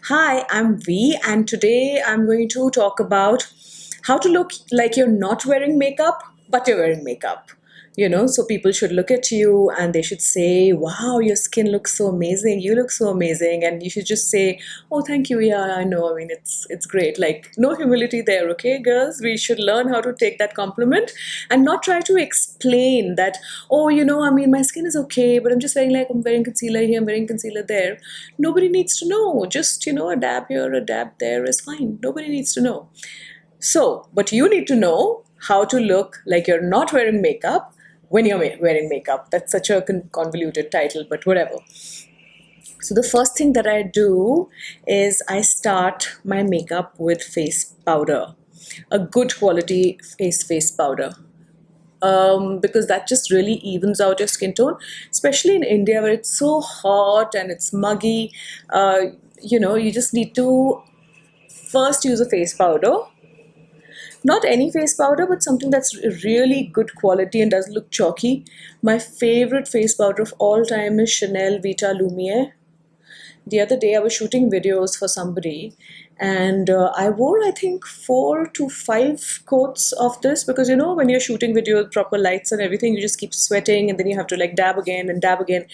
Hi, I'm V, and today I'm going to talk about how to look like you're not wearing makeup, but you're wearing makeup. So people should look at you and they should say, wow, your skin looks so amazing, you look so amazing. And you should just say, oh, thank you, yeah, I know, I mean, it's great. Like, no humility there, okay, girls? We should learn how to take that compliment and not try to explain that, oh, I mean, my skin is okay, but I'm just wearing, like, I'm wearing concealer here, I'm wearing concealer there. Nobody needs to know. Just, a dab here, a dab there is fine. Nobody needs to know. So, but you need to know how to look like you're not wearing makeup when you're wearing makeup. That's such a convoluted title, but whatever. So the first thing that I do is I start my makeup with face powder, a good quality face powder. Because that just really evens out your skin tone, especially in India where it's so hot and it's muggy. You just need to first use a face powder. Not any face powder, but something that's really good quality and doesn't look chalky. My favorite face powder of all time is Chanel Vitalumiere. The other day I was shooting videos for somebody and I wore, I think, 4 to 5 coats of this because when you're shooting video with proper lights and everything, you just keep sweating and then you have to like dab again and dab again.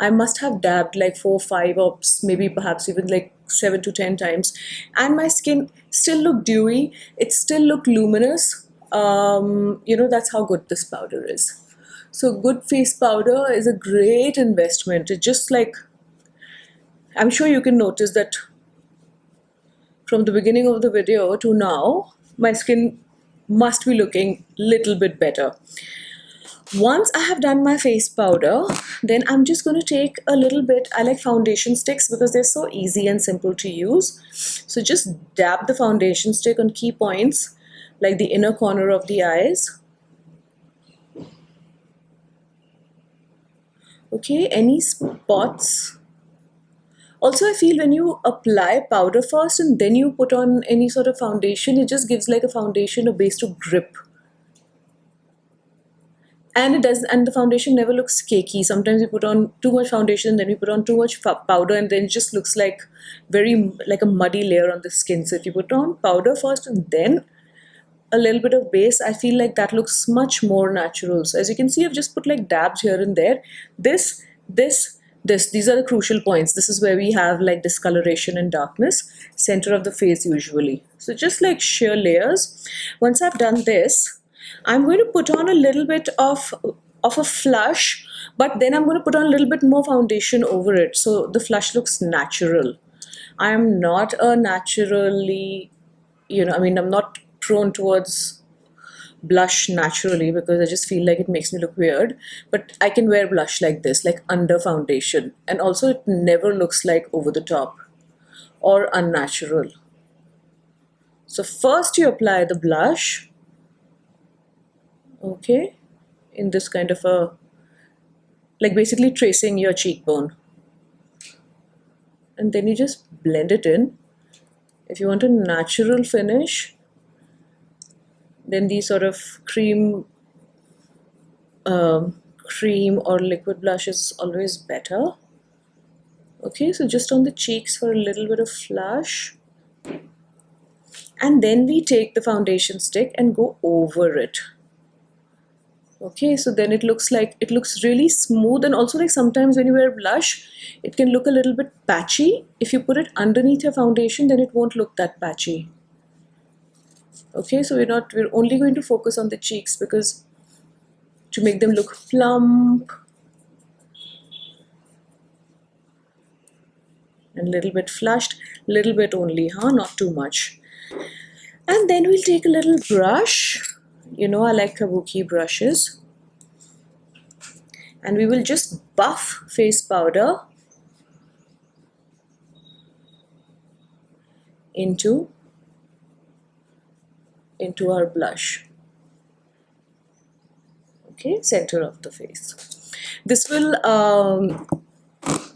I must have dabbed like 4, 5 or maybe perhaps even like 7 to 10 times, and my skin still looked dewy, it still looked luminous. That's how good this powder is. So good face powder is a great investment. It just like, I'm sure you can notice that from the beginning of the video to now, my skin must be looking a little bit better. Once I have done my face powder, then I'm just going to take a little bit. I like foundation sticks because they're so easy and simple to use. So just dab the foundation stick on key points, like the inner corner of the eyes. Okay, any spots. Also, I feel when you apply powder first and then you put on any sort of foundation, it just gives like a foundation, a base to grip. And it does, and the foundation never looks cakey. Sometimes we put on too much foundation, then we put on too much powder, and then it just looks like like a muddy layer on the skin. So if you put on powder first and then a little bit of base, I feel like that looks much more natural. So as you can see, I've just put like dabs here and there. These are the crucial points. This is where we have like discoloration and darkness, center of the face usually. So just like sheer layers. Once I've done this, I'm going to put on a little bit of a flush, but then I'm going to put on a little bit more foundation over it so the flush looks natural. I am not a naturally, I'm not prone towards blush naturally because I just feel like it makes me look weird, but I can wear blush like this, like under foundation, and also it never looks like over the top or unnatural. So first you apply the blush, okay, in this kind of a, like basically tracing your cheekbone, and then you just blend it in. If you want a natural finish, then these sort of cream or liquid blush is always better. Okay, so just on the cheeks for a little bit of flush, and then we take the foundation stick and go over it. Okay, so then it looks really smooth, and also like sometimes when you wear blush, it can look a little bit patchy. If you put it underneath your foundation, then it won't look that patchy. Okay, so we're only going to focus on the cheeks because to make them look plump and a little bit flushed, little bit only, not too much. And then we'll take a little brush. I like Kabuki brushes, and we will just buff face powder into our blush. Okay, center of the face. This will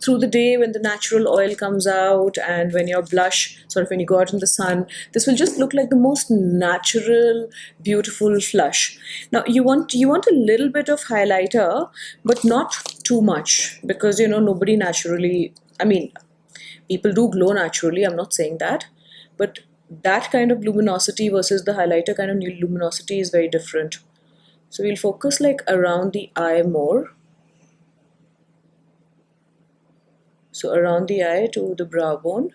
through the day when the natural oil comes out and when your blush, sort of when you go out in the sun, this will just look like the most natural, beautiful flush. Now you want a little bit of highlighter, but not too much, because nobody naturally, People do glow naturally, I'm not saying that, but that kind of luminosity versus the highlighter kind of luminosity is very different. So we'll focus like around the eye more. So around the eye to the brow bone.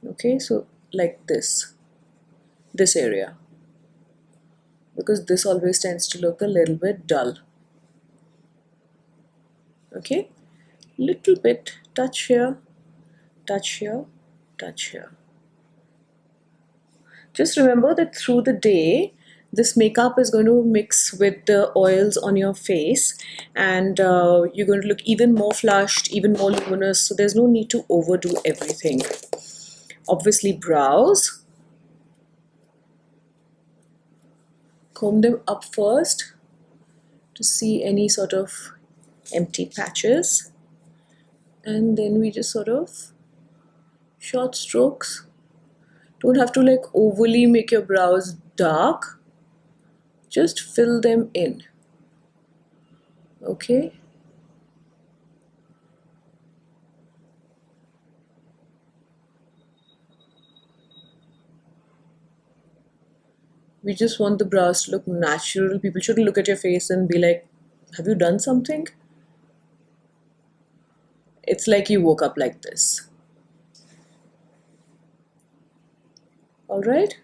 Okay, so like this area. Because this always tends to look a little bit dull. Okay, little bit, touch here, touch here, touch here. Just remember that through the day, this makeup is going to mix with the oils on your face, and you're going to look even more flushed, even more luminous, so there's no need to overdo everything. Obviously, brows. Comb them up first to see any sort of empty patches, and then we just sort of short strokes. Don't have to like overly make your brows dark, just fill them in. Okay, we just want the brows to look natural. People should look at your face and be like, have you done something? It's like you woke up like this. All right,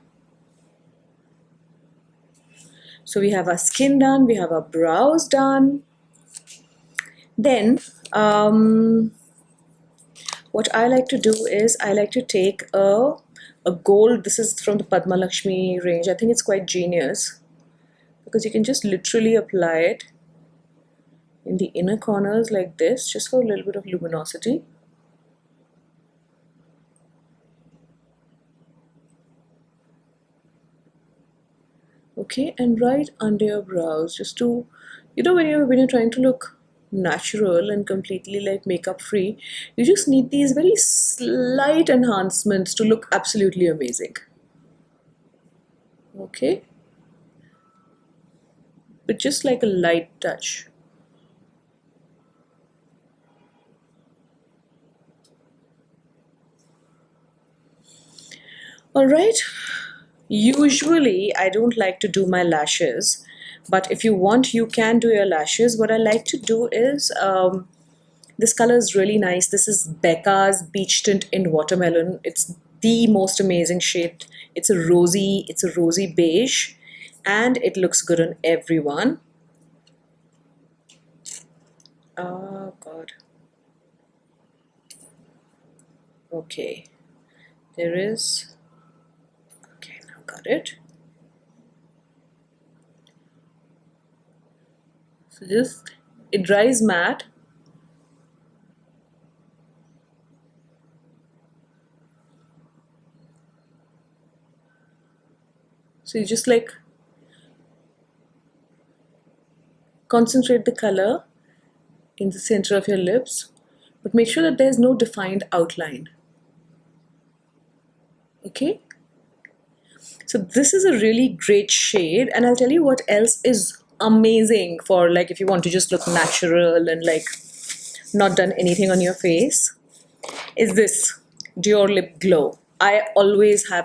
so we have our skin done, we have our brows done. Then what I like to do is I like to take a gold, this is from the Padma Lakshmi range. I think it's quite genius because you can just literally apply it in the inner corners like this, just for a little bit of luminosity. Okay, and right under your brows, just to, you know, when you're trying to look natural and completely like makeup free, you just need these very slight enhancements to look absolutely amazing. Okay, but just like a light touch. All right, usually I don't like to do my lashes, but if you want, you can do your lashes. What I like to do is, this color is really nice. This is Becca's Beach Tint in Watermelon. It's the most amazing shade. It's a rosy beige, and it looks good on everyone. Oh God. Okay, there is, okay, now got it. So just, it dries matte. So you just like concentrate the color in the center of your lips, but make sure that there's no defined outline. Okay, so this is a really great shade, and I'll tell you what else is amazing for like if you want to just look natural and like not done anything on your face, is this Dior lip glow. I always have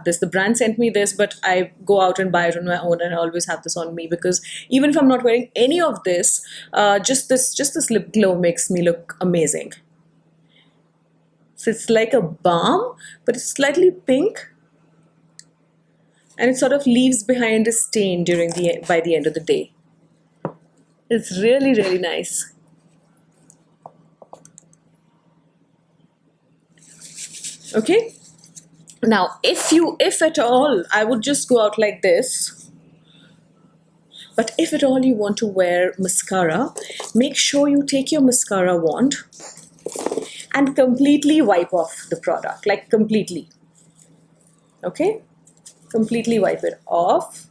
this. The brand sent me this, but I go out and buy it on my own, and I always have this on me because even if I'm not wearing any of this, just this lip glow makes me look amazing. So it's like a balm, but it's slightly pink, and it sort of leaves behind a stain by the end of the day. It's really, really nice. Okay, now if at all, I would just go out like this, but if at all you want to wear mascara, make sure you take your mascara wand and completely wipe off the product, like completely. Okay, completely wipe it off.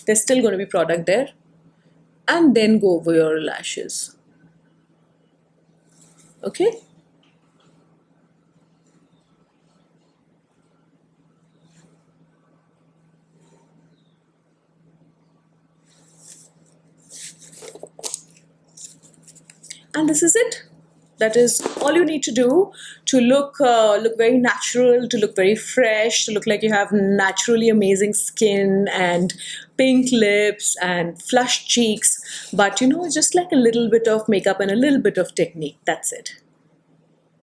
There's still going to be product there, and then go over your lashes. Okay, and this is it. That is all you need to do to look very natural, to look very fresh, to look like you have naturally amazing skin and pink lips and flushed cheeks. But just like a little bit of makeup and a little bit of technique. That's it.